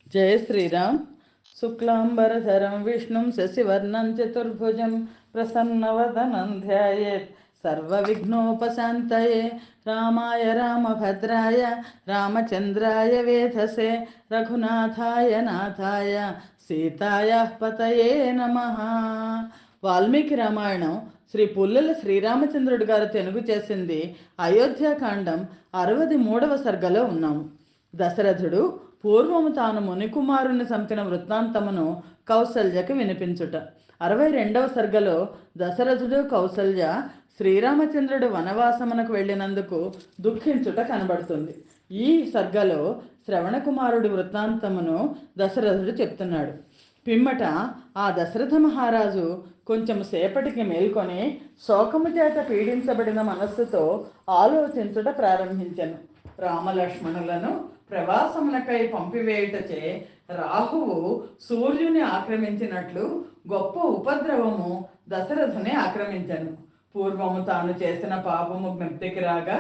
जय श्रीराम। शुक्लांबरधरं विष्णुं शशिवर्णं चतुर्भुजं प्रसन्नवदनं ध्यायेत् सर्वविघ्नोपशान्तये। रामाय रामभद्राय रामचन्द्राय वेधसे रघुनाथाय नाथाय सीतायाः पतये నమః. వాల్మీకి రామాయణం శ్రీ పుల్లల శ్రీరామచంద్రుడి గారు తెనుగు చేసింది. అయోధ్యాకాండం 63వ సర్గలో ఉన్నాము. దశరథుడు పూర్వము తాను మునికుమారుని చంపిన వృత్తాంతమును కౌసల్యకి వినిపించుట. 62వ సర్గలో దశరథుడు కౌసల్య శ్రీరామచంద్రుడు వనవాసమునకు వెళ్ళినందుకు దుఃఖించుట కనబడుతుంది. ఈ సర్గలో శ్రవణకుమారుడి వృత్తాంతమును దశరథుడు చెప్తున్నాడు. పిమ్మట ఆ దశరథ మహారాజు కొంచెం సేపటికి మేల్కొని శోకము చేత పీడించబడిన మనస్సుతో ఆలోచించుట ప్రారంభించెను. రామలక్ష్మణులను ప్రవాసమునకై పంపివేయుటచే రాహువు సూర్యుని ఆక్రమించినట్లు గొప్ప ఉపద్రవము దశరథుని ఆక్రమించెను. పూర్వము తాను చేసిన పాపము జ్ఞప్తికి రాగా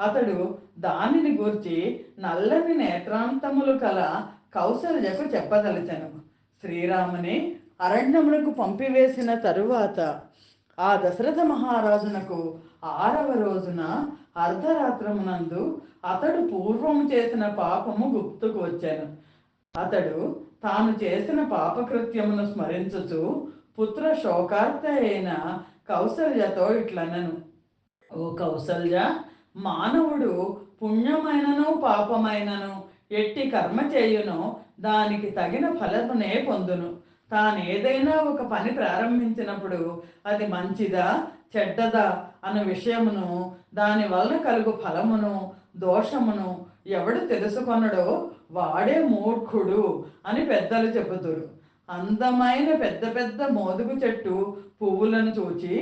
అతడు దానిని గూర్చి నల్లని నేత్రాంతములు కల కౌసల్యకు చెప్పదలిచెను. శ్రీరాముని అరణ్యమునకు పంపివేసిన తరువాత ఆ దశరథ మహారాజునకు 6వ రోజున అర్ధరాత్రమునందు అతడు పూర్వం చేసిన పాపము గుర్తుకు వచ్చాను. అతడు తాను చేసిన పాపకృత్యమును స్మరించుచు పుత్ర శోకార్త అయిన కౌసల్యతో ఇట్లనను: ఓ కౌసల్య, మానవుడు పుణ్యమైనను పాపమైనను ఎట్టి కర్మ చేయునో దానికి తగిన ఫలమునే పొందును. తానేదైనా ఒక పని ప్రారంభించినప్పుడు అది మంచిదా చెడ్డదా అన్న విషయమును, దాని వలన కలుగు ఫలమును దోషమును ఎవడు తెలుసుకొనడో వాడే మూర్ఖుడు అని పెద్దలు చెబుతురు. అందమైన పెద్ద పెద్ద మోదుగు చెట్టు పువ్వులను చూచి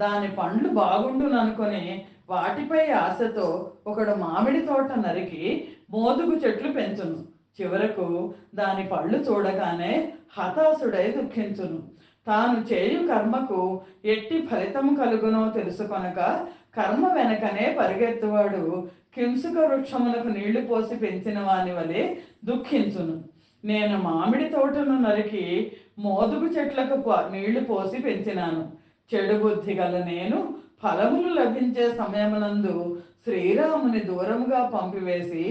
దాని పండ్లు బాగుండుననుకొని వాటిపై ఆశతో ఒకడు మామిడి తోట నరికి మోదుగు చెట్లు పెంచును. చివరకు దాని పళ్ళు చూడగానే హతాశుడై దుఃఖించును. తాను చేయు కర్మకు ఎట్టి ఫలితము కలుగునో తెలుసుకొనక కర్మ వెనకనే పరిగెత్తువాడు కింసుక వృక్షమునకు నీళ్లు పోసి పెంచిన వాని వలె దుఃఖించును. నేను మామిడి తోటను నరికి మోదుగు చెట్లకు నీళ్లు పోసి పెంచినాను. చెడు బుద్ధి గల నేను ఫలములు లభించే సమయమునందు శ్రీరాముని దూరముగా పంపివేసి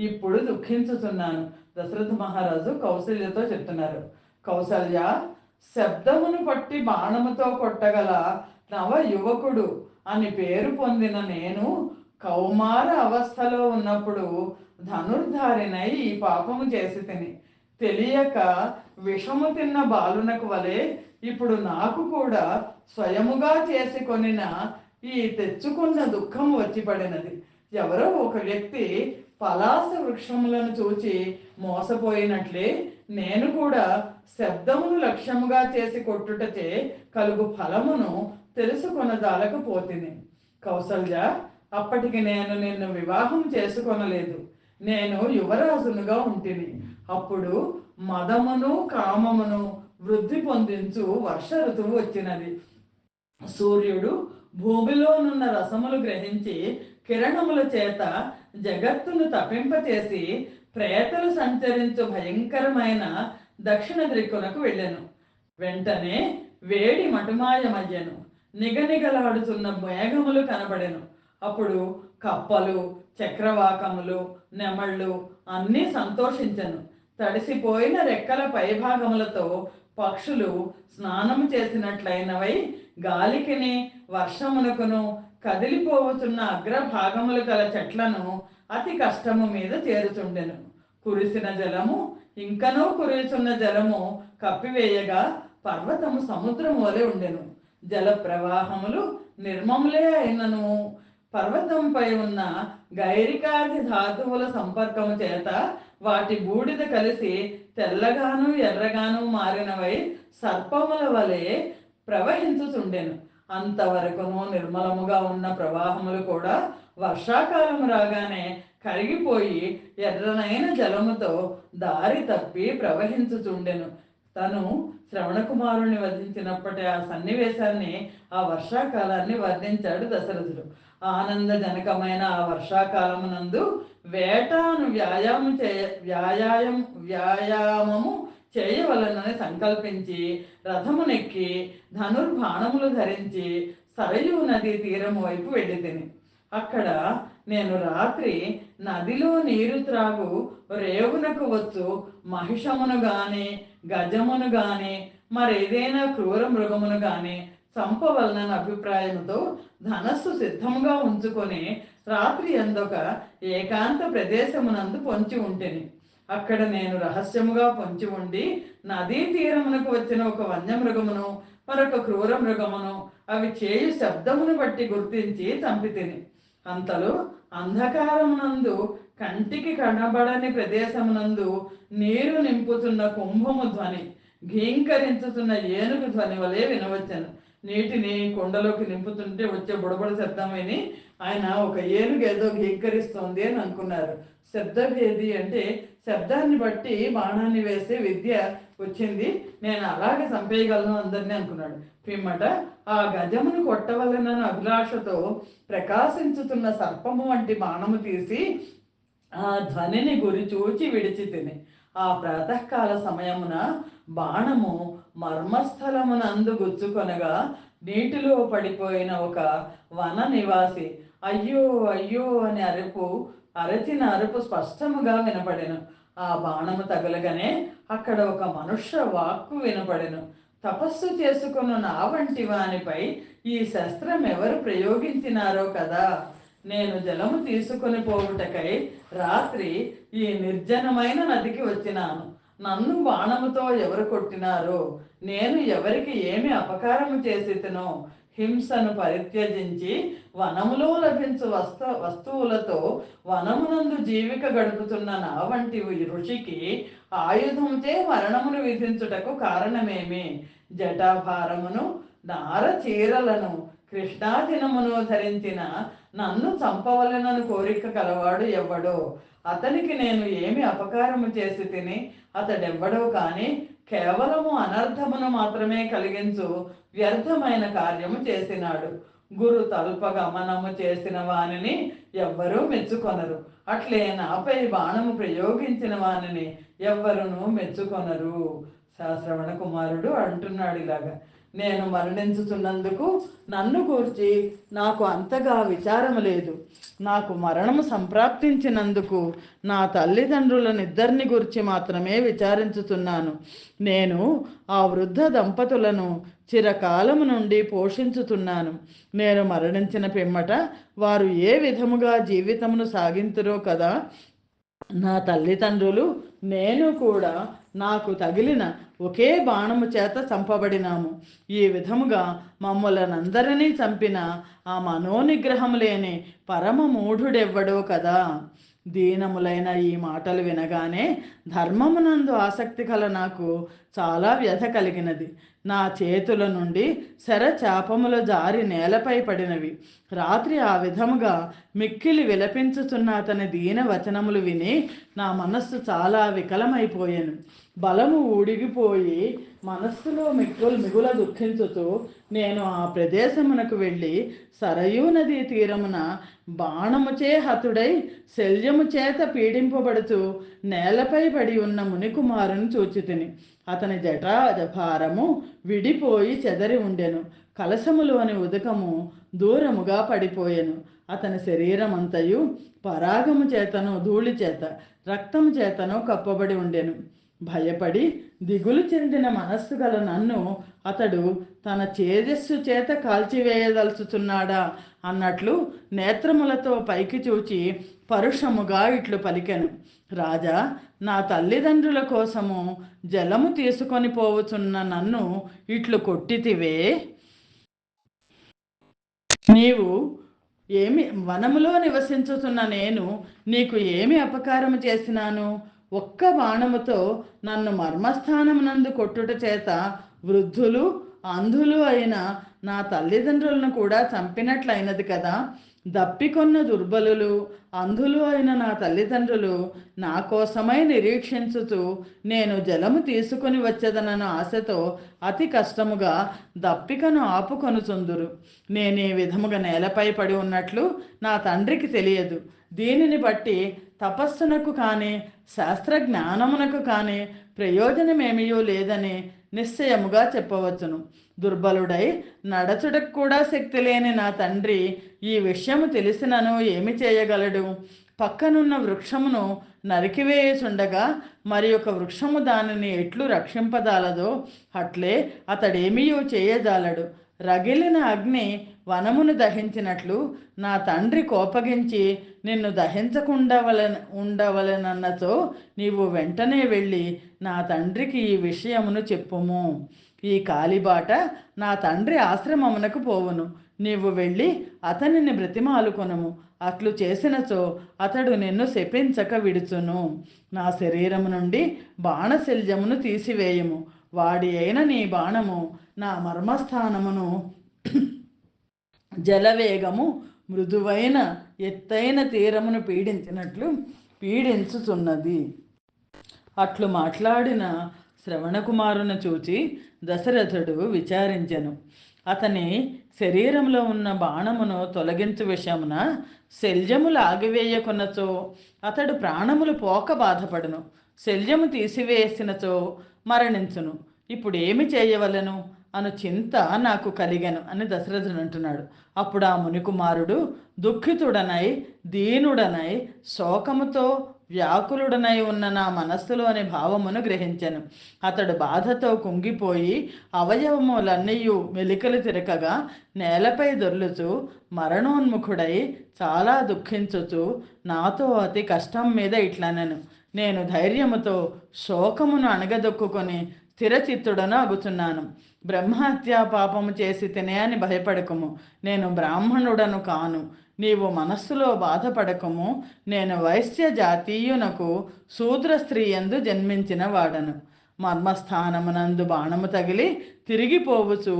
ఇప్పుడు దుఃఖించుతున్నాను. దశరథ మహారాజు కౌసల్యతో చెప్తున్నారు: కౌసల్య, శబ్దమును పట్టి బాణముతో కొట్టగల నవ యువకుడు అని పేరు పొందిన నేను కౌమార అవస్థలో ఉన్నప్పుడు ధనుర్ధారినై ఈ పాపము చేసి తిని తెలియక విషము తిన్న బాలునకు వలె ఇప్పుడు నాకు కూడా స్వయముగా చేసి కొనిన ఈ తెచ్చుకున్న దుఃఖం వచ్చి పడినది. ఎవరో ఒక వ్యక్తి పలాస వృక్షములను చూచి మోసపోయినట్లే నేను కూడా శబ్దమును లక్ష్యముగా చేసి కొట్టుటచే కలుగు ఫలమును తెలుసుకొనజాలకపోతిని. కౌసల్య, అప్పటికి నేను నిన్ను వివాహం చేసుకొనలేదు. నేను యువరాజునుగా ఉంటిని. అప్పుడు మదమును కామమును వృద్ధి పొందించు వర్ష ఋతువు వచ్చినది. సూర్యుడు భూమిలోనున్న రసములు గ్రహించి కిరణముల చేత జగత్తును తపింపచేసి ప్రేతలు సంచరించు భయంకరమైన దక్షిణ దిక్కునకు వెళ్ళెను. వెంటనే వేడి మటుమాయమయ్యను. నిగనిగలాడుతున్న మేఘములు కనబడెను. అప్పుడు కప్పలు, చక్రవాకములు, నెమళ్ళు అన్నీ సంతోషించెను. తడిసిపోయిన రెక్కల పైభాగములతో పక్షులు స్నానము చేసినట్లయినవై గాలికిని వర్షమునకును కదిలిపోవచున్న అగ్రభాగములు గల చెట్లను అతి కష్టము మీద చేరుచుండెను. కురిసిన జలము ఇంకనూ కురుచున్న జలము కప్పివేయగా పర్వతము సముద్రము వలె ఉండెను. జల ప్రవాహములు నిర్మములే అయినను పర్వతంపై ఉన్న గైరికాది ధాతువుల సంపర్కము చేత వాటి బూడిద కలిసి తెల్లగాను ఎర్రగాను మారినవై సర్పముల వలె ప్రవహించుచుండెను. అంతవరకును నిర్మలముగా ఉన్న ప్రవాహములు కూడా వర్షాకాలము రాగానే కరిగిపోయి ఎర్రనైన జలముతో దారి తప్పి ప్రవహించుచుండెను. తను శ్రవణకుమారుని వధించినప్పటి ఆ సన్నివేశాన్ని, ఆ వర్షాకాలాన్ని వర్ణించాడు దశరథుడు. ఆనందజనకమైన ఆ వర్షాకాలమునందు వేటాను వ్యాయామము చేయవలనని సంకల్పించి రథమునెక్కి ధనుర్బాణములు ధరించి సరయూ నదీ తీరము వైపు వెళ్ళి తిని. అక్కడ నేను రాత్రి నదిలో నీరు త్రాగు రేవునకు వచ్చు మహిషమును గాని గజమును గాని మరేదైనా క్రూర మృగమును గాని చంపవలనని అభిప్రాయంతో ధనస్సు సిద్ధముగా ఉంచుకొని రాత్రి ఎందొక ఏకాంత ప్రదేశమునందు పొంచి ఉంటిని. అక్కడ నేను రహస్యముగా పొంచి ఉండి నదీ తీరమునకు వచ్చిన ఒక వన్యమృగమును మరొక క్రూర మృగమును అవి చేయు శబ్దమును బట్టి గుర్తించి చంపితిని. అంతలో అంధకారమునందు కంటికి కనబడని ప్రదేశమునందు నీరు నింపుతున్న కుంభము ధ్వని ఘీంకరించుతున్న ఏనుగు ధ్వని వలె వినవచ్చను. నీటిని కొండలోకి నింపుతుంటే వచ్చే బుడబుడ శబ్దం విని ఆయన ఒక ఏనుగు ఏదో ఘీంకరిస్తోంది అని అనుకున్నారు. శబ్దభేది అంటే శబ్దాన్ని బట్టి బాణాన్ని వేసే విద్య వచ్చింది, నేను అలాగే చంపేయగలను అందరినీ అనుకున్నాడు. పిమ్మట ఆ గజమును కొట్టవలనన్న అభిలాషతో ప్రకాశించుతున్న సర్పము వంటి బాణము తీసి ఆ ధ్వనిని గురి చూచి విడిచి తిని. ఆ ప్రాతకాల సమయమున బాణము మర్మస్థలమునందు గుచ్చుకొనగా నీటిలో పడిపోయిన ఒక వన నివాసి అయ్యో అయ్యో అని అరచిన అరుపు స్పష్టముగా వినపడెను. ఆ బాణము తగలగానే అక్కడ ఒక మనుష్య వాక్కు వినపడెను. తపస్సు చేసుకున్న నా వంటి వానిపై ఈ శస్త్రం ఎవరు ప్రయోగించినారో కదా. నేను జలము తీసుకుని పోవుటకై రాత్రి ఈ నిర్జనమైన నదికి వచ్చినాను. నన్ను బాణముతో ఎవరు కొట్టినారో, నేను ఎవరికి ఏమి అపకారము చేసితినో, హింసను పరిత్యజించి వనములో లభించు వస్తువులతో వనమునందు జీవిక గడుపుతున్న నా వంటి ఋషికి ఆయుధంచే మరణమును విధించుటకు కారణమేమి? జటాభారమును నార చీరలను కృష్ణాదినమును ధరించిన నన్ను చంపవలనను కోరిక కలవాడు ఎవ్వడో? అతనికి నేను ఏమి అపకారము చేసి తిని? అతడెవ్వడో కానీ కేవలము అనర్థమును మాత్రమే కలిగించు వ్యర్థమైన కార్యము చేసినాడు. గురు తల్ప గమనము చేసిన వానిని ఎవ్వరూ మెచ్చుకొనరు. అట్లే నాపై బాణము ప్రయోగించిన వానిని ఎవ్వరును మెచ్చుకొనరు. శ్రవణ కుమారుడు అంటున్నాడు ఇలాగా, నేను మరణించుతున్నందుకు నన్ను గూర్చి నాకు అంతగా విచారము లేదు. నాకు మరణము సంప్రాప్తించినందుకు నా తల్లిదండ్రులనిద్దరిని గురించి మాత్రమే విచారించుతున్నాను. నేను ఆ వృద్ధ దంపతులను చిరకాలము నుండి పోషించుతున్నాను. నేను మరణించిన పిమ్మట వారు ఏ విధముగా జీవితమును సాగింతురో కదా. నా తల్లిదండ్రులు నేను కూడా నాకు తగిలిన ఒకే బాణము చేత చంపబడినాము. ఈ విధముగా మమ్మలనందరినీ చంపిన ఆ మనోనిగ్రహం లేని పరమ మూఢుడెవ్వడో కదా. దీనములైన ఈ మాటలు వినగానే ధర్మమునందు ఆసక్తి కల నాకు చాలా వ్యధ కలిగినది. నా చేతుల నుండి శరచాపములు జారి నేలపై పడినవి. రాత్రి ఆ విధముగా మిక్కిలి విలపించుతున్న అతని దీన వచనములు విని నా మనస్సు చాలా వికలమైపోయాను. బలము ఊడిగిపోయి మనస్సులో మిగుల దుఃఖించుతూ నేను ఆ ప్రదేశమునకు వెళ్ళి సరయూ నదీ తీరమున బాణముచే హతుడై శల్యము చేత పీడింపబడుతూ నేలపై పడి ఉన్న మునికుమారుని చూచితిని. అతని జటాభారము విడిపోయి చెదరి ఉండెను. కలశములోని ఉదకము దూరముగా పడిపోయెను. అతని శరీరమంతయు పరాగము చేతను ధూళి చేత రక్తము చేతను కప్పబడి ఉండెను. భయపడి దిగులు చెందిన మనస్సు గల నన్ను అతడు తన చేజస్సు చేత కాల్చివేయదలుచుతున్నాడా అన్నట్లు నేత్రములతో పైకి చూచి పరుషముగా ఇట్లు పలికెను. రాజా, నా తల్లిదండ్రుల కోసము జలము తీసుకొని పోవుచున్న నన్ను ఇట్లు కొట్టితివే. నీవు ఏమి వనములో నివసించుతున్న నేను నీకు ఏమి అపకారము చేసినాను? ఒక్క బాణముతో నన్ను మర్మస్థానమునందు కొట్టుట చేత వృద్ధులు అంధులు అయిన నా తల్లిదండ్రులను కూడా చంపినట్లయినది కదా. దప్పికొన్న దుర్బలులు అంధులు అయిన నా తల్లిదండ్రులు నా కోసమై నిరీక్షించుతూ నేను జలము తీసుకొని వచ్చేదనన్న ఆశతో అతి కష్టముగా దప్పికను ఆపుకొనుచుందురు. నేను ఈ విధముగా నేలపై పడి ఉన్నట్లు నా తండ్రికి తెలియదు. దీనిని బట్టి తపస్సునకు కానీ శాస్త్రజ్ఞానమునకు కానీ ప్రయోజనమేమీ లేదని నిశ్చయముగా చెప్పవచ్చును. దుర్బలుడై నడచుటకు కూడా శక్తి లేని నా తండ్రి ఈ విషయము తెలిసినను ఏమి చేయగలడు? పక్కనున్న వృక్షమును నరికివేయుచుండగా మరి ఒక వృక్షము దానిని ఎట్లు రక్షింపదాలదో అట్లే అతడేమీ చేయజాలడు. రగిలిన అగ్ని వనమును దహించినట్లు నా తండ్రి కోపగించి నిన్ను దహించకుండా ఉండవలెనన్నచో నీవు వెంటనే వెళ్ళి నా తండ్రికి ఈ విషయమును చెప్పుము. ఈ కాలిబాట నా తండ్రి ఆశ్రమమునకు పోవును. నీవు వెళ్ళి అతనిని బ్రతిమాలుకొనుము. అట్లు చేసినచో అతడు నిన్ను శపించక విడుచును. నా శరీరము నుండి బాణశల్యమును తీసివేయము. వాడి అయిన నీ బాణము నా మర్మస్థానమును జలవేగము మృదువైన ఎత్తైన తీరమును పీడించినట్లు పీడించుచున్నది. అట్లు మాట్లాడిన శ్రవణకుమారుని చూచి దశరథుడు విచారించెను. అతని శరీరంలో ఉన్న బాణమును తొలగించు విషయమున శల్యములు ఆగివేయకున్నచో అతడు ప్రాణములు పోక బాధపడును. శల్యము తీసివేసినచో మరణించును. ఇప్పుడు ఏమి చేయవలను అను చింత నాకు కలిగెను అని దశరథుడు అంటున్నాడు. అప్పుడు ఆ మునికుమారుడు దుఃఖితుడనై దీనుడనై శోకముతో వ్యాకులుడనై ఉన్న నా మనస్సులోని భావమును గ్రహించెను. అతడు బాధతో కుంగిపోయి అవయవములన్నీ మెలికలు తిరగగా నేలపై దొర్లుచు మరణోన్ముఖుడై చాలా దుఃఖించుచు నాతో అతి కష్టం మీద ఇట్లనెను. నేను ధైర్యముతో శోకమును అణగదొక్కుకొని స్థిరచిత్తుడను అగుచున్నాను. బ్రహ్మహత్యా పాపము చేసి తినే అని భయపడకము. నేను బ్రాహ్మణుడను కాను. నీవు మనస్సులో బాధపడకము. నేను వైశ్య జాతీయునకు శూద్ర స్త్రీ యందు జన్మించిన వాడను. మర్మస్థానమునందు బాణము తగిలి తిరిగిపోవచ్చు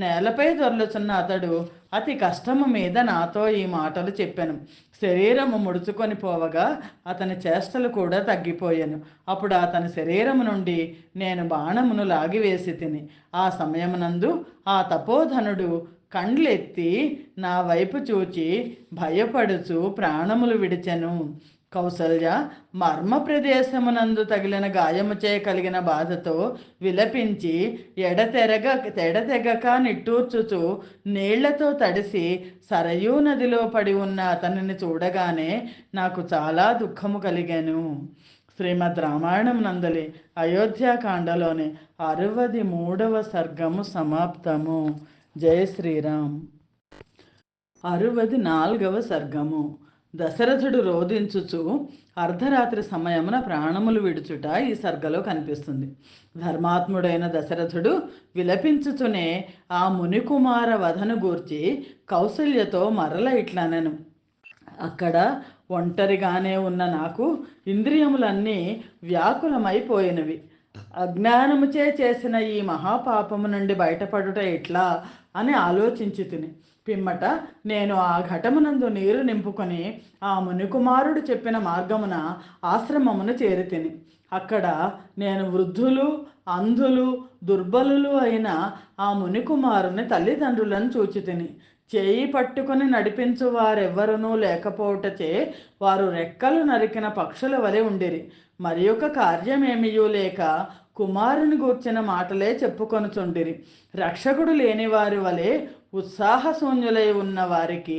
నేలపై దొర్లుచున్న అతడు అతి కష్టము మీద నాతో ఈ మాటలు చెప్పాను. శరీరము ముడుచుకొని పోవగా అతని చేష్టలు కూడా తగ్గిపోయాను. అప్పుడు అతని శరీరము నుండి నేను బాణమును లాగివేసి తిని ఆ సమయమునందు ఆ తపోధనుడు కండ్లెత్తి నా వైపు చూచి భయపడుచు ప్రాణములు విడిచెను. కౌసల్య మర్మ ప్రదేశమునందు తగిలిన గాయముచే కలిగిన బాధతో విలపించి ఎడతెగక నిట్టూర్చుచు నీళ్లతో తడిసి సరయూ నదిలో పడి ఉన్న అతనిని చూడగానే నాకు చాలా దుఃఖము కలిగాను. శ్రీమద్ రామాయణం నందలి అయోధ్యాకాండలోని 63వ సర్గము సమాప్తము. జయ శ్రీరామ్. 64వ సర్గము. దశరథుడు రోధించుచు అర్ధరాత్రి సమయమున ప్రాణములు విడుచుట ఈ సర్గలో కనిపిస్తుంది. ధర్మాత్ముడైన దశరథుడు విలపించుచునే ఆ మునికుమార వధను గూర్చి కౌసల్యతో మరల ఇట్లనెను. అక్కడ ఒంటరిగానే ఉన్న నాకు ఇంద్రియములన్నీ వ్యాకులమైపోయినవి. అజ్ఞానముచే చేసిన ఈ మహాపాపము నుండి బయటపడుట ఎట్లా అని ఆలోచించి తిని పిమ్మట నేను ఆ ఘటమునందు నీరు నింపుకొని ఆ మునికుమారుడు చెప్పిన మార్గమున ఆశ్రమమును చేరితిని. అక్కడ నేను వృద్ధులు, అంధులు, దుర్బలులు అయిన ఆ మునికుమారుని తల్లిదండ్రులను చూచితిని. చేయి పట్టుకొని నడిపించు వారెవ్వరూ లేకపోవటచే వారు రెక్కలు నరికిన పక్షుల వలె ఉండిరి. మరి ఒక కార్యమేమియూ లేక కుమారుని గూర్చిన మాటలే చెప్పుకొనుచుండిరి. రక్షకుడు లేని వారి వలె ఉత్సాహశూన్యులై ఉన్న వారికి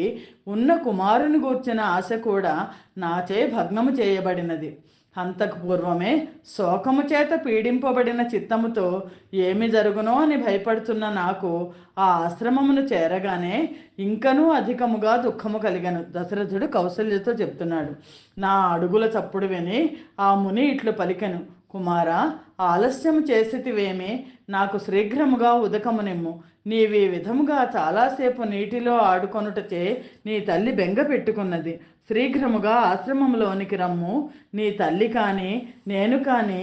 ఉన్న కుమారుని గూర్చిన ఆశ కూడా నాచే భగ్నము చేయబడినది. అంతకు పూర్వమే శోకము చేత పీడింపబడిన చిత్తముతో ఏమి జరుగునో అని భయపడుతున్న నాకు ఆ ఆశ్రమమును చేరగానే ఇంకనూ అధికముగా దుఃఖము కలిగను. దశరథుడు కౌసల్యతో చెప్తున్నాడు. నా అడుగుల చప్పుడు విని ఆ ముని ఇట్లు పలికెను. కుమారా, ఆలస్యము చేసితివేమి? నాకు శీఘ్రముగా ఉదకమునిమ్ము. నీవి విధముగా చాలాసేపు నీటిలో ఆడుకొనుటచే నీ తల్లి బెంగ పెట్టుకున్నది. శీఘ్రముగా ఆశ్రమంలోనికి రమ్ము. నీ తల్లి కానీ నేను కానీ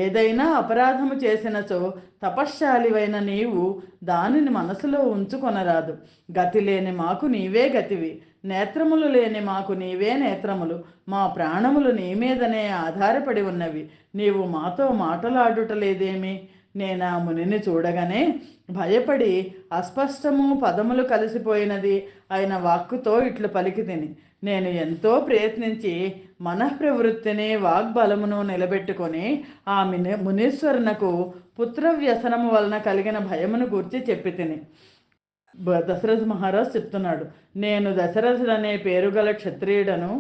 ఏదైనా అపరాధము చేసినచో తపశ్శాలివైన నీవు దానిని మనసులో ఉంచుకొనరాదు. గతి లేని మాకు నీవే గతివి, నేత్రములు లేని మాకు నీవే నేత్రములు. మా ప్రాణములు నీ మీదనే ఆధారపడి ఉన్నవి. నీవు మాతో మాటలాడుటలేదేమి? నేను ఆ మునిని చూడగానే భయపడి అస్పష్టము పదములు కలిసిపోయినది అయిన వాక్కుతో ఇట్లు పలికి తిని, నేను ఎంతో ప్రయత్నించి మనఃప్రవృత్తిని వాగ్బలమును నిలబెట్టుకొని ఆ మునీశ్వరునకు పుత్ర వ్యసనము వలన కలిగిన భయమును గూర్చి చెప్పి తిని. దశరథ మహారాజు చెప్తున్నాడు, నేను దశరథుడనే పేరుగల క్షత్రియుడను,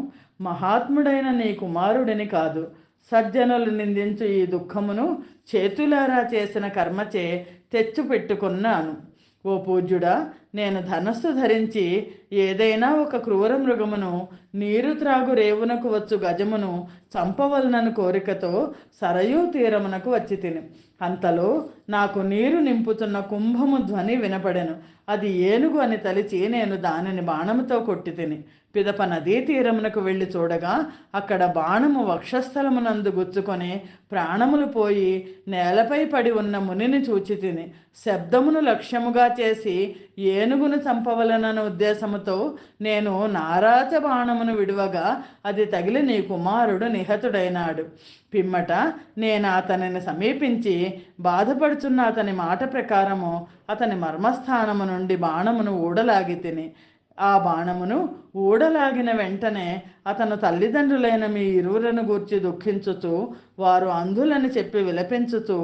మహాత్ముడైన నీ కుమారుడిని కాదు. సజ్జనులు నిందించు ఈ దుఃఖమును చేతులారా చేసిన కర్మచే తెచ్చిపెట్టుకున్నాను. ఓ పూజ్యుడా, నేను ధనస్సు ధరించి ఏదైనా ఒక క్రూర మృగమును, నీరు త్రాగు రేవునకు వచ్చు గజమును చంపవలనను కోరికతో సరయూ తీరమునకు వచ్చి తిని. అంతలో నాకు నీరు నింపుతున్న కుంభము ధ్వని వినపడెను. అది ఏనుగు అని తలిచి నేను దానిని బాణముతో కొట్టి తిని. పిదప నదీ తీరమునకు వెళ్ళి చూడగా అక్కడ బాణము వక్షస్థలమునందు గుచ్చుకొని ప్రాణములు పోయి నేలపై పడి ఉన్న మునిని చూచి తిని. శబ్దమును లక్ష్యముగా చేసి ఏనుగును చంపవలనన్న ఉద్దేశముతో నేను నారాచ బాణమును విడువగా అది తగిలి నీ కుమారుడు నిహతుడైనాడు. పిమ్మట నేను అతనిని సమీపించి బాధపడుచున్న అతని మాట ప్రకారము అతని మర్మస్థానము నుండి బాణమును ఊడలాగి తిని. ఆ బాణమును ఊడలాగిన వెంటనే అతను తల్లిదండ్రులైన మీ ఇరువులను గూర్చి దుఃఖించుచు వారు అంధులని చెప్పి విలపించుచు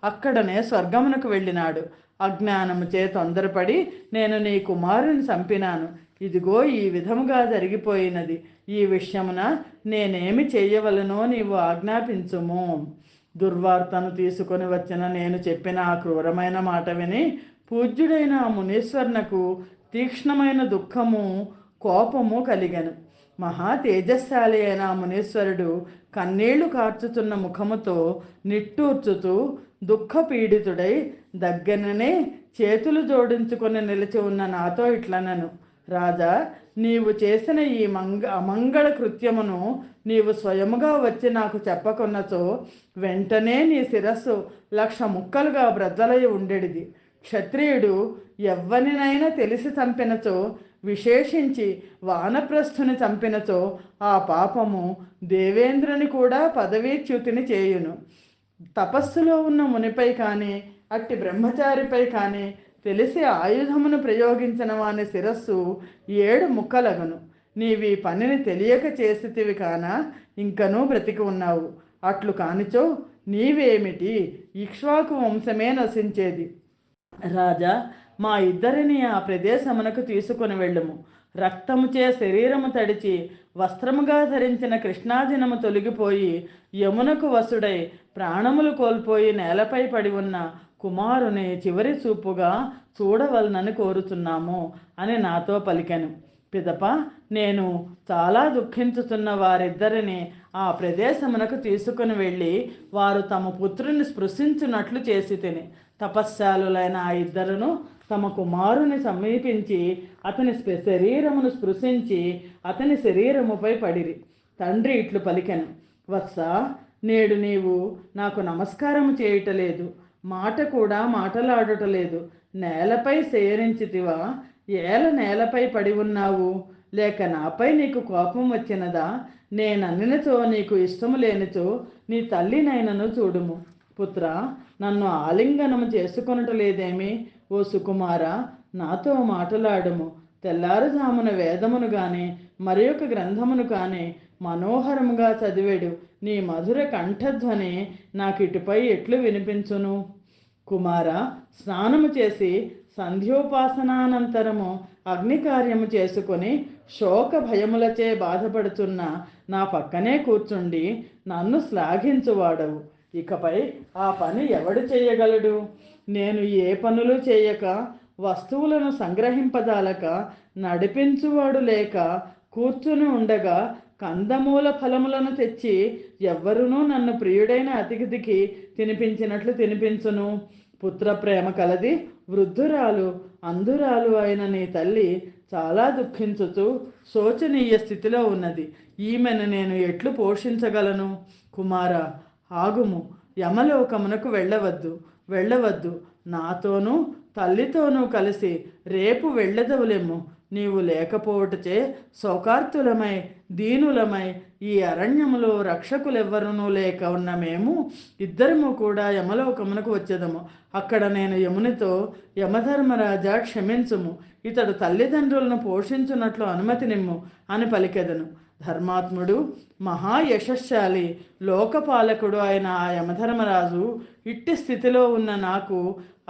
అక్కడనే స్వర్గమునకు వెళ్ళినాడు. అజ్ఞానముచే తొందరపడి నేను నీ కుమారుని చంపినాను. ఇదిగో ఈ విధముగా జరిగిపోయినది. ఈ విషయమున నేనేమి చేయవలనో నీవు ఆజ్ఞాపించుము. దుర్వార్తను తీసుకొని వచ్చిన నేను చెప్పిన ఆ క్రూరమైన మాట విని పూజ్యుడైన ఆ మునీశ్వరునకు తీక్ష్ణమైన దుఃఖము కోపము కలిగెను. మహా తేజస్శాలి అయిన ఆ మునీశ్వరుడు కన్నీళ్లు కార్చుతున్న ముఖముతో నిట్టూర్చుతూ దుఃఖపీడితుడై దగ్గరనే చేతులు జోడించుకొని నిలిచి ఉన్న నాతో ఇట్లనను, రాజా, నీవు చేసిన ఈ అమంగళ కృత్యమును నీవు స్వయముగా వచ్చి నాకు చెప్పకున్నచో వెంటనే నీ శిరస్సు 1,00,000 ముక్కలుగా బ్రద్దలై ఉండేది. క్షత్రియుడు ఎవ్వనినైనా తెలిసి చంపినచో, విశేషించి వానప్రస్థుని చంపినచో ఆ పాపము దేవేంద్రుని కూడా పదవీచ్యుతిని చేయును. తపస్సులో ఉన్న మునిపై కానీ అట్టి బ్రహ్మచారిపై కానీ తెలిసి ఆయుధమును ప్రయోగించిన వాని శిరస్సు 7 ముక్కలగును. నీవి పనిని తెలియక చేసితివి కాన ఇంకనూ బ్రతికి ఉన్నావు. అట్లు కానిచో నీవేమిటి, ఇక్ష్వాకు వంశమే నశించేది. రాజా, మా ఇద్దరిని ఆ ప్రదేశమునకు తీసుకుని వెళ్ళుము. రక్తముచే శరీరము తడిచి వస్త్రముగా ధరించిన కృష్ణాజినము తొలగిపోయి యమునకు వసుడై ప్రాణములు కోల్పోయి నేలపై పడి ఉన్న కుమారుని చివరి చూపుగా చూడవలనని కోరుతున్నాము అని నాతో పలికెను. పిదప నేను చాలా దుఃఖించుతున్న వారిద్దరిని ఆ ప్రదేశమునకు తీసుకుని వెళ్ళి వారు తమ పుత్రుని స్పృశించున్నట్లు చేసి తిని. తపశ్శాలులైన ఆ ఇద్దరును తమ కుమారుని సమీపించి అతని శరీరమును స్పృశించి అతని శరీరముపై పడిరి. తండ్రి ఇట్లు పలికెను, వత్స, నేడు నీవు నాకు నమస్కారము చేయటలేదు, మాట కూడా మాటలాడటలేదు. నేలపై శయనించితివా? ఏల నేలపై పడి ఉన్నావు? లేక నాపై నీకు కోపం వచ్చినదా? నేనన్నినచో నీకు ఇష్టము లేనిచో నీ తల్లినైనను చూడుము. పుత్ర, నన్ను ఆలింగనము చేసుకొనటలేదేమి? ఓ సుకుమార, నాతో మాటలాడుము. తెల్లారుజామున వేదమును గాని మరి ఒక గ్రంథమును కానీ మనోహరముగా చదివేడు నీ మధుర కంఠధ్వని నాకిటుపై ఎట్లు వినిపించును? కుమార, స్నానము చేసి సంధ్యోపాసనానంతరము అగ్నికార్యము చేసుకొని శోక భయములచే బాధపడుతున్న నా పక్కనే కూర్చుండి నన్ను శ్లాఘించువాడవు. ఇకపై ఆ పని ఎవడు చేయగలడు? నేను ఏ పనులు చేయక, వస్తువులను సంగ్రహింపదాలక, నడిపించువాడు లేక కూర్చుని ఉండగా కందమూల ఫలములను తెచ్చి ఎవ్వరునూ నన్ను ప్రియుడైన అతిథికి తినిపించినట్లు తినిపించును. పుత్ర ప్రేమ కలది వృద్ధురాలు అంధురాలు అయిన నీ తల్లి చాలా దుఃఖించుతూ శోచనీయ స్థితిలో ఉన్నది. ఈమెను నేను ఎట్లు పోషించగలను? కుమార, ఆగుము. యమలోకమునకు వెళ్ళవద్దు. నాతోనూ తల్లితోనూ కలిసి రేపు వెళ్ళదవులేము. నీవు లేకపోవటచే శోకార్తులమై దీనులమై ఈ అరణ్యములో రక్షకులెవ్వరునూ లేక ఉన్న మేము ఇద్దరము కూడా యమలోకమునకు వచ్చేదము. అక్కడ నేను యమునితో, యమధర్మరాజా క్షమించుము, ఇతడు తల్లిదండ్రులను పోషించున్నట్లు అనుమతి నిమ్ము అని పలికెదను. ధర్మాత్ముడు, మహాయశస్శాలి, లోకపాలకుడు అయిన ఆ యమధర్మరాజు ఇట్టి స్థితిలో ఉన్న నాకు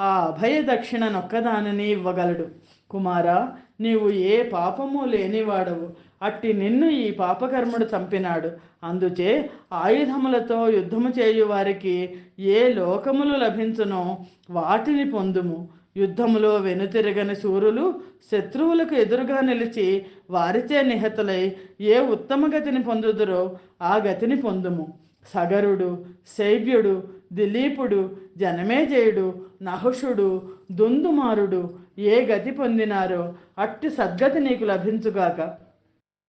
ఆ అభయ దక్షిణ నొక్కదానిని ఇవ్వగలడు. కుమారా, నీవు ఏ పాపము లేనివాడవు. అట్టి నిన్ను ఈ పాపకర్ముడు చంపినాడు. అందుచే ఆయుధములతో యుద్ధము చేయు వారికి ఏ లోకములు లభించునో వాటిని పొందుము. యుద్ధములో వెనుతిరగని శూరులు శత్రువులకు ఎదురుగా నిలిచి వారిచే నిహతులై ఏ ఉత్తమ గతిని పొందుదురో ఆ గతిని పొందుము. సగరుడు, శైవ్యుడు, దిలీపుడు, జనమేజయుడు, నహుషుడు, దుందుమారుడు ఏ గతి పొందినారో అట్టి సద్గతి నీకు లభించుగాక.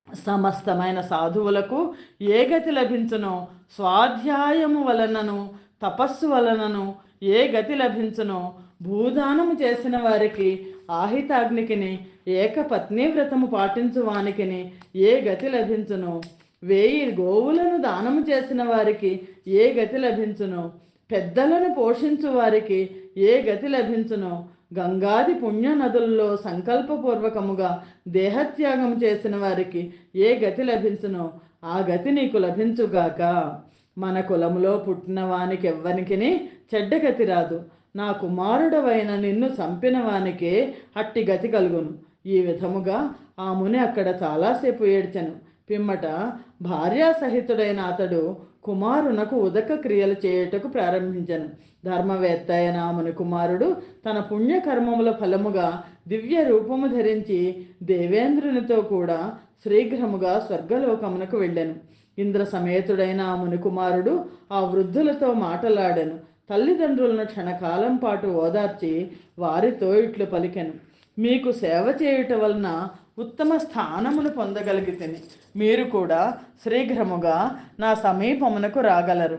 సమస్తమైన సాధువులకు ఏ గతి లభించునో, స్వాధ్యాయము వలనను తపస్సు వలనను ఏ గతి లభించునో, భూదానము చేసిన వారికి ఆహితాగ్నికిని, ఏకపత్ని వ్రతము పాటించు వానికిని ఏ గతి లభించునో, 1000 గోవులను దానము చేసిన వారికి ఏ గతి లభించునో, పెద్దలను పోషించు వారికి ఏ గతి లభించునో, గంగాది పుణ్య నదుల్లో సంకల్పపూర్వకముగా దేహత్యాగం చేసిన వారికి ఏ గతి లభించునో ఆ గతి నీకు లభించుగాక. మన కులములో పుట్టిన వానికి ఎవ్వనికిని చెడ్డ గతి రాదు. నా కుమారుడవైన నిన్ను చంపిన వానికే అట్టి గతి కలుగును. ఈ విధముగా ఆ ముని అక్కడ చాలాసేపు ఏడ్చెను. పిమ్మట భార్యాసహితుడైన అతడు కుమారునకు ఉదక క్రియలు చేయుటకు ప్రారంభించెను. ధర్మవేత్త అయిన ముని కుమారుడు తన పుణ్యకర్మముల ఫలముగా దివ్య రూపము ధరించి దేవేంద్రునితో కూడా శీఘ్రముగా స్వర్గలోకమునకు వెళ్ళెను. ఇంద్ర సమేతుడైన ఆ ముని కుమారుడు ఆ వృద్ధులతో మాటలాడెను. తల్లిదండ్రులను క్షణకాలం పాటు ఓదార్చి వారితో ఇట్లు పలికెను. మీకు సేవ చేయుట వలన ఉత్తమ స్థానమును పొందగలిగితేని మీరు కూడా శీఘ్రముగా నా సమీపమునకు రాగలరు.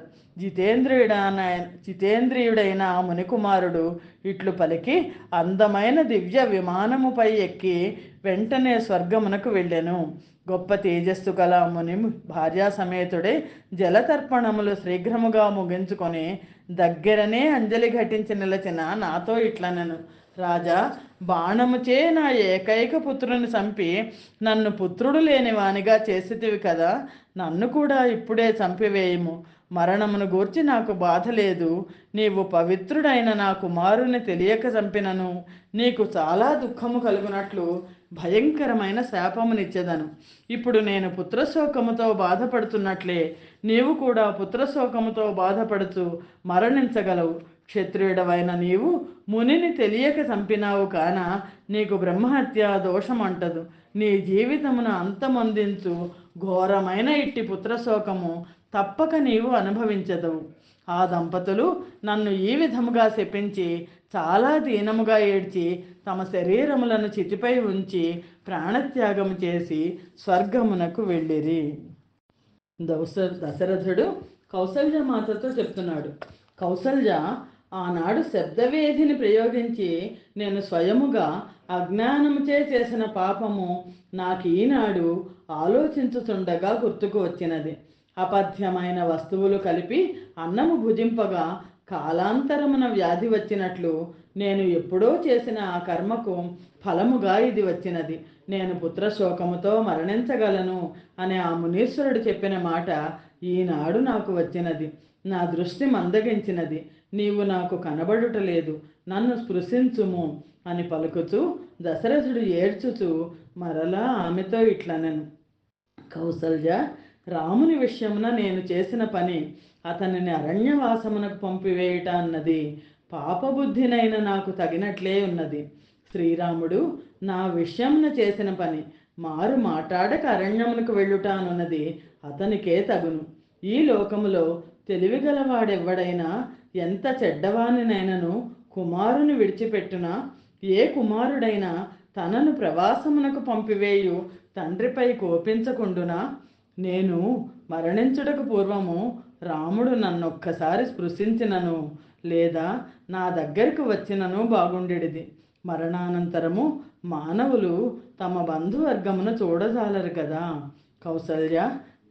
జితేంద్రియుడైన ఆ మునికుమారుడు ఇట్లు పలికి అందమైన దివ్య విమానముపై ఎక్కి వెంటనే స్వర్గమునకు వెళ్ళెను. గొప్ప తేజస్సు కల ముని భార్యా సమేతుడే జలతర్పణములు శీఘ్రముగా ముగించుకొని దగ్గరనే అంజలి ఘటించి నిలచిన నాతో ఇట్లనెను. రాజా, బాణముచే నా ఏకైక పుత్రుని చంపి నన్ను పుత్రుడు లేని వానిగా చేసితివి కదా, నన్ను కూడా ఇప్పుడే చంపివేయము. మరణమును గూర్చి నాకు బాధ లేదు. నీవు పవిత్రుడైన నా కుమారుని తెలియక చంపినను నీకు చాలా దుఃఖము కలుగునట్లు భయంకరమైన శాపమునిచ్చేదను. ఇప్పుడు నేను పుత్రశోకముతో బాధపడుతున్నట్లే నీవు కూడా పుత్రశోకముతో బాధపడుతూ మరణించగలవు. క్షత్రియుడవైన నీవు మునిని తెలియక చంపినావు కాన నీకు బ్రహ్మహత్య దోషమంటదు. నీ జీవితమును అంతమొందించు ఘోరమైన ఇట్టి పుత్రశోకము తప్పక నీవు అనుభవించదవు. ఆ దంపతులు నన్ను ఈ విధముగా శపించి చాలా దీనముగా ఏడ్చి తమ శరీరములను చితిపై ఉంచి ప్రాణత్యాగము చేసి స్వర్గమునకు వెళ్ళిరి. దశరథుడు కౌసల్యమాతతో చెప్తున్నాడు. కౌసల్య, ఆనాడు శబ్దవేధిని ప్రయోగించి నేను స్వయముగా అజ్ఞానముచే చేసిన పాపము నాకు ఈనాడు ఆలోచించుతుండగా గుర్తుకు వచ్చినది. అపథ్యమైన వస్తువులు కలిపి అన్నము భుజింపగా కాలాంతరమున వ్యాధి వచ్చినట్లు నేను ఎప్పుడో చేసిన ఆ కర్మకు ఫలముగా ఇది వచ్చినది. నేను పుత్రశోకముతో మరణించగలను అనే ఆ మునీశ్వరుడు చెప్పిన మాట ఈనాడు నాకు వచ్చినది. నా దృష్టి మందగించినది. నీవు నాకు కనబడుటలేదు, నన్ను స్పృశించుము అని పలుకుచూ దశరథుడు ఏడ్చుచూ మరలా ఆమెతో ఇట్లనెను. కౌసల్య, రాముని విషయమున నేను చేసిన పని అతనిని అరణ్యవాసమునకు పంపివేయుట అన్నది పాపబుద్ధినైన నాకు తగినట్లే ఉన్నది. శ్రీరాముడు నా విషయమున చేసిన పని మారు మాట్లాడక అరణ్యమునకు వెళ్ళుట అనున్నది అతనికే తగును. ఈ లోకములో తెలివిగలవాడెవ్వడైనా ఎంత చెడ్డవానినైనను కుమారుని విడిచిపెట్టునా ఏ కుమారుడైనా తనను ప్రవాసమునకు పంపివేయు తండ్రిపై కోపించకుండునా? నేను మరణించుటకు పూర్వము రాముడు నన్నొక్కసారి స్పృశించినను లేదా నా దగ్గరకు వచ్చినను బాగుండేది. మరణానంతరము మానవులు తమ బంధువర్గమును చూడజాలరు కదా. కౌసల్య,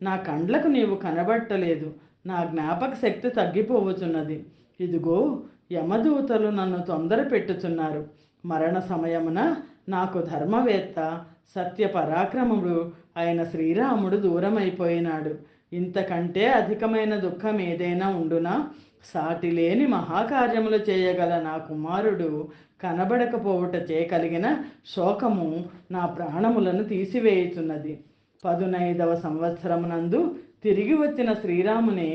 నా కండ్లకు నీవు కనబట్టలేదు. నా జ్ఞాపక శక్తి తగ్గిపోవచున్నది. ఇదిగో యమదూతలు నన్ను తొందర పెట్టుచున్నారు. మరణ సమయమున నాకు ధర్మవేత్త, సత్య పరాక్రముడు అయిన శ్రీరాముడు దూరమైపోయినాడు. ఇంతకంటే అధికమైన దుఃఖం ఏదైనా ఉండునా? సాటిలేని మహాకార్యములు చేయగల నా కుమారుడు కనబడకపోవుటచే కలిగిన శోకము నా ప్రాణములను తీసివేయుచున్నది. 15వ సంవత్సరమునందు తిరిగి వచ్చిన శ్రీరాముని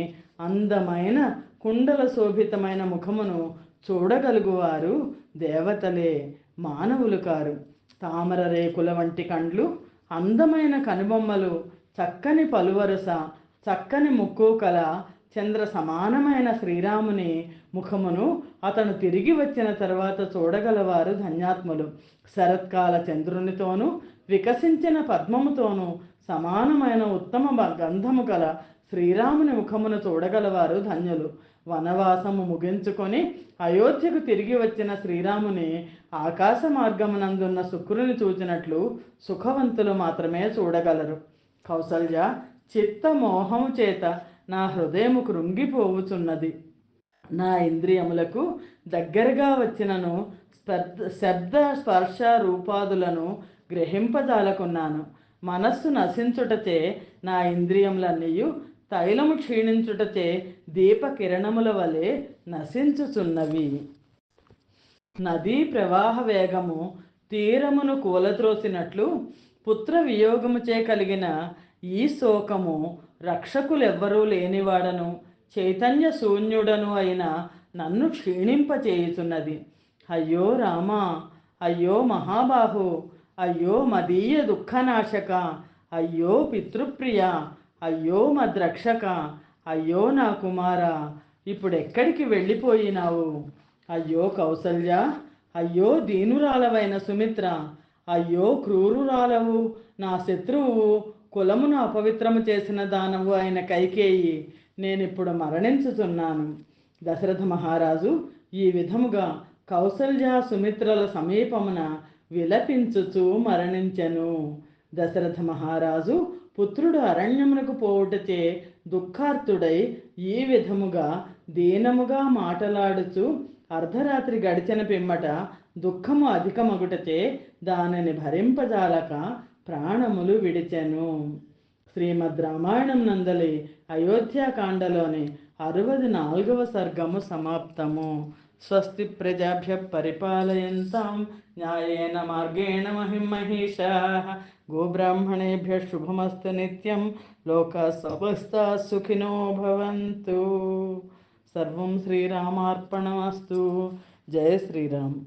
అందమైన కుండల శోభితమైన ముఖమును చూడగలుగువారు దేవతలే, మానవులు కారు. తామర రేకుల వంటి కండ్లు, అందమైన కనుబొమ్మలు, చక్కని పలువరుస, చక్కని ముక్కు కల చంద్ర సమానమైన శ్రీరాముని ముఖమును అతను తిరిగి వచ్చిన తర్వాత చూడగలవారు ధన్యాత్ములు. శరత్కాల చంద్రునితోనూ వికసించిన పద్మముతోనూ సమానమైన ఉత్తమ గంధము గల శ్రీరాముని ముఖమును చూడగలవారు ధన్యులు. వనవాసము ముగించుకొని అయోధ్యకు తిరిగి వచ్చిన శ్రీరాముని ఆకాశ మార్గమునందున్న శుక్రుని చూచినట్లు సుఖవంతులు మాత్రమే చూడగలరు. కౌసల్య, చిత్తమోహము చేత నా హృదయము కృంగిపోవుచున్నది. నా ఇంద్రియములకు దగ్గరగా వచ్చినను శబ్ద స్పర్శ రూపాదులను గ్రహింపజాలకున్నాను. మనస్సు నశించుటచే నా ఇంద్రియములన్నీ తైలము క్షీణించుటచే దీపకిరణముల వలె నశించుచున్నవి. నదీ ప్రవాహ వేగము తీరమును కూలత్రోసినట్లు పుత్ర వియోగముచే కలిగిన ఈ శోకము రక్షకులెవ్వరూ లేనివాడను చైతన్య శూన్యుడను అయిన నన్ను క్షీణింపచేయుచున్నది. అయ్యో రామా, అయ్యో మహాబాహు, అయ్యో మదీయ దుఃఖనాశక, అయ్యో పితృప్రియ, అయ్యో మద్రక్షక, అయ్యో నా కుమార, ఇప్పుడెక్కడికి వెళ్ళిపోయినావు? అయ్యో కౌసల్య, అయ్యో దీనురాలవైన సుమిత్ర, అయ్యో క్రూరురాలవు, నా శత్రువు, కులమును అపవిత్రము చేసిన దానవు అయిన కైకేయి, నేనిప్పుడు మరణించుతున్నాను. దశరథ మహారాజు ఈ విధముగా కౌసల్య సుమిత్రల సమీపమున విలపించుచూ మరణించెను. దశరథ మహారాజు పుత్రుడు అరణ్యమునకు పోవుటచే దుఃఖార్తుడై ఈ విధముగా దీనముగా మాటలాడుచు అర్ధరాత్రి గడిచిన పిమ్మట దుఃఖము అధికమగుటచే దానిని భరింపజాలక ప్రాణములు విడిచెను. శ్రీమద్ రామాయణం నందలి అయోధ్యాకాండలోని 64వ సర్గము సమాప్తము. స్వస్తి ప్రజాభ్య పరిపాలయంతాం న్యాయేన మార్గేణ మహిమహీషాః. గోబ్రాహ్మణేభ్యః శుభమస్తు నిత్యం. లోకాః సమస్తాః సుఖినో భవంతు. సర్వం శ్రీరామార్పణమస్తు. జయ శ్రీరామ్.